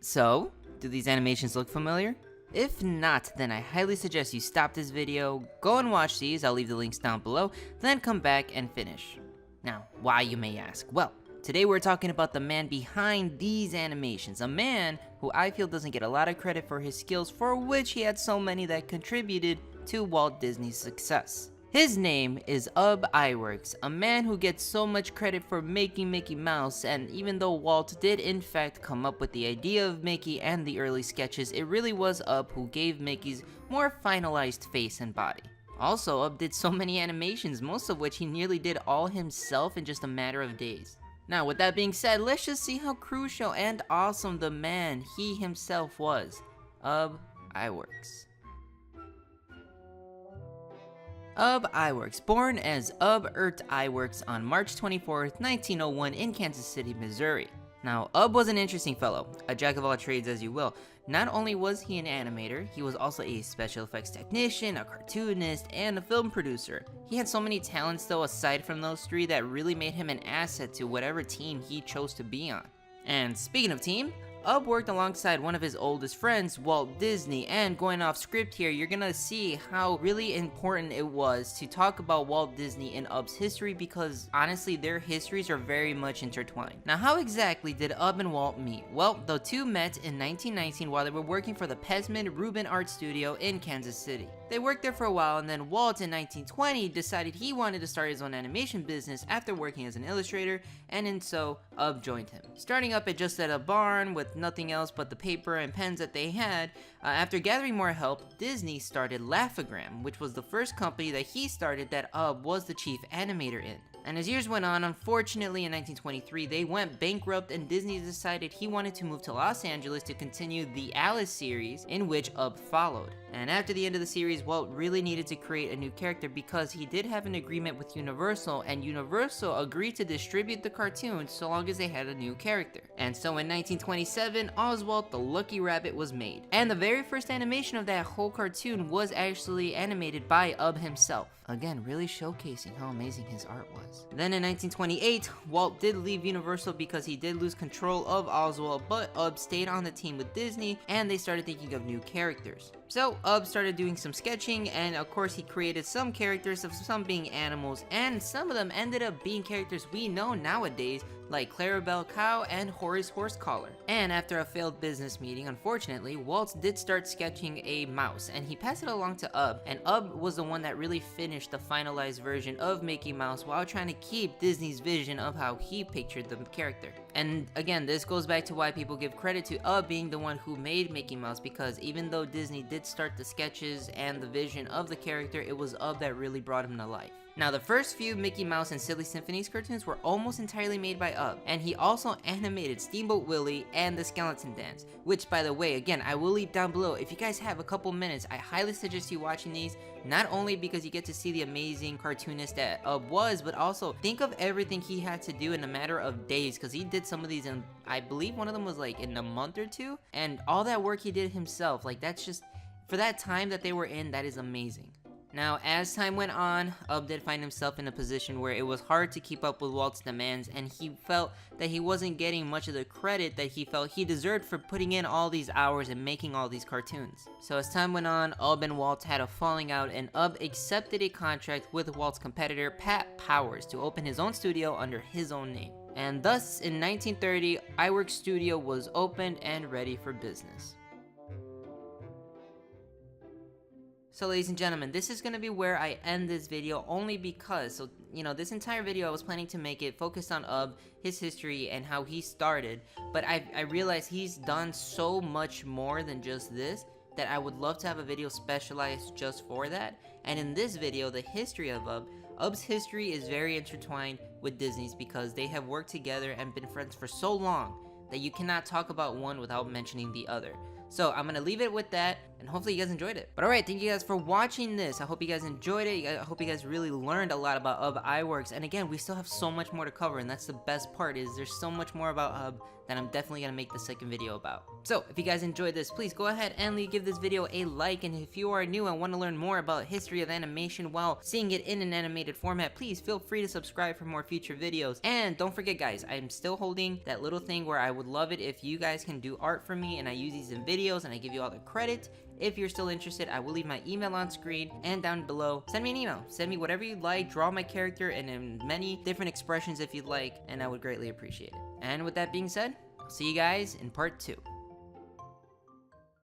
So, do these animations look familiar? If not, then I highly suggest you stop this video, go and watch these, I'll leave the links down below, then come back and finish. Now, why, you may ask? Well, today we're talking about the man behind these animations, a man who I feel doesn't get a lot of credit for his skills, for which he had so many that contributed to Walt Disney's success. His name is Ub Iwerks, a man who gets so much credit for making Mickey Mouse, and even though Walt did in fact come up with the idea of Mickey and the early sketches, it really was Ub who gave Mickey's more finalized face and body. Also, Ub did so many animations, most of which he nearly did all himself in just a matter of days. Now, with that being said, let's just see how crucial and awesome the man he himself was, Ub Iwerks. Ub Iwerks, born as Ub Iwerks on March 24th, 1901 in Kansas City, Missouri. Now, Ub was an interesting fellow, a jack of all trades as you will. Not only was he an animator, he was also a special effects technician, a cartoonist, and a film producer. He had so many talents though aside from those three that really made him an asset to whatever team he chose to be on. And speaking of team, Ub worked alongside one of his oldest friends, Walt Disney, and going off script here, you're gonna see how really important it was to talk about Walt Disney and Ub's history because honestly, their histories are very much intertwined. Now, how exactly did Ub and Walt meet? Well, the two met in 1919 while they were working for the Pesman Rubin Art Studio in Kansas City. They worked there for a while, and then Walt in 1920 decided he wanted to start his own animation business after working as an illustrator, and in so, Ub joined him. Starting up just at a barn with nothing else but the paper and pens that they had, after gathering more help, Disney started Laugh-O-Gram, which was the first company that he started that Ub was the chief animator in. And as years went on, unfortunately in 1923, they went bankrupt and Disney decided he wanted to move to Los Angeles to continue the Alice series, in which Ub followed. And after the end of the series, Walt really needed to create a new character because he did have an agreement with Universal, and Universal agreed to distribute the cartoon so long as they had a new character. And so in 1927, Oswald the Lucky Rabbit was made. And the very first animation of that whole cartoon was actually animated by Ub himself. Again, really showcasing how amazing his art was. Then in 1928, Walt did leave Universal because he did lose control of Oswald, but Ub stayed on the team with Disney and they started thinking of new characters. So Ub started doing some sketching, and of course he created some characters, of some being animals, and some of them ended up being characters we know nowadays, like Clarabelle Cow and Horace Horsecollar. And after a failed business meeting, unfortunately, Walt did start sketching a mouse, and he passed it along to Ub, and Ub was the one that really finished the finalized version of Mickey Mouse while trying to keep Disney's vision of how he pictured the character. And again, this goes back to why people give credit to Ub being the one who made Mickey Mouse, because even though Disney did start the sketches and the vision of the character, it was Ub that really brought him to life. Now, the first few Mickey Mouse and Silly Symphonies cartoons were almost entirely made by Ub, and he also animated Steamboat Willie and The Skeleton Dance, which, by the way, again, I will leave down below. If you guys have a couple minutes, I highly suggest you watching these, not only because you get to see the amazing cartoonist that Ub was, but also think of everything he had to do in a matter of days, because he did some of these in, I believe one of them was like in a month or two, and all that work he did himself, like that's just, for that time that they were in, that is amazing. Now, as time went on, Ub did find himself in a position where it was hard to keep up with Walt's demands, and he felt that he wasn't getting much of the credit that he felt he deserved for putting in all these hours and making all these cartoons. So as time went on, Ub and Walt had a falling out, and Ub accepted a contract with Walt's competitor, Pat Powers, to open his own studio under his own name. And thus, in 1930, Iwerks Studio was opened and ready for business. So ladies and gentlemen, this is going to be where I end this video, only because, this entire video I was planning to make it focused on Ub, his history, and how he started, but I realized he's done so much more than just this, that I would love to have a video specialized just for that. And in this video, the history of Ub's history is very intertwined with Disney's because they have worked together and been friends for so long that you cannot talk about one without mentioning the other. So I'm gonna leave it with that, and hopefully you guys enjoyed it. But alright, thank you guys for watching this. I hope you guys enjoyed it. I hope you guys really learned a lot about UB iWorks. And again, we still have so much more to cover, and that's the best part, is there's so much more about UB that I'm definitely gonna make the second video about. So if you guys enjoyed this, please go ahead and give this video a like, and if you are new and want to learn more about history of animation while seeing it in an animated format, please feel free to subscribe for more future videos. And don't forget guys, I'm still holding that little thing where I would love it if you guys can do art for me, and I use these in videos and I give you all the credit. If you're still interested, I will leave my email on screen and down below. Send me an email. Send me whatever you'd like. Draw my character in many different expressions if you'd like, and I would greatly appreciate it. And with that being said, I'll see you guys in part 2.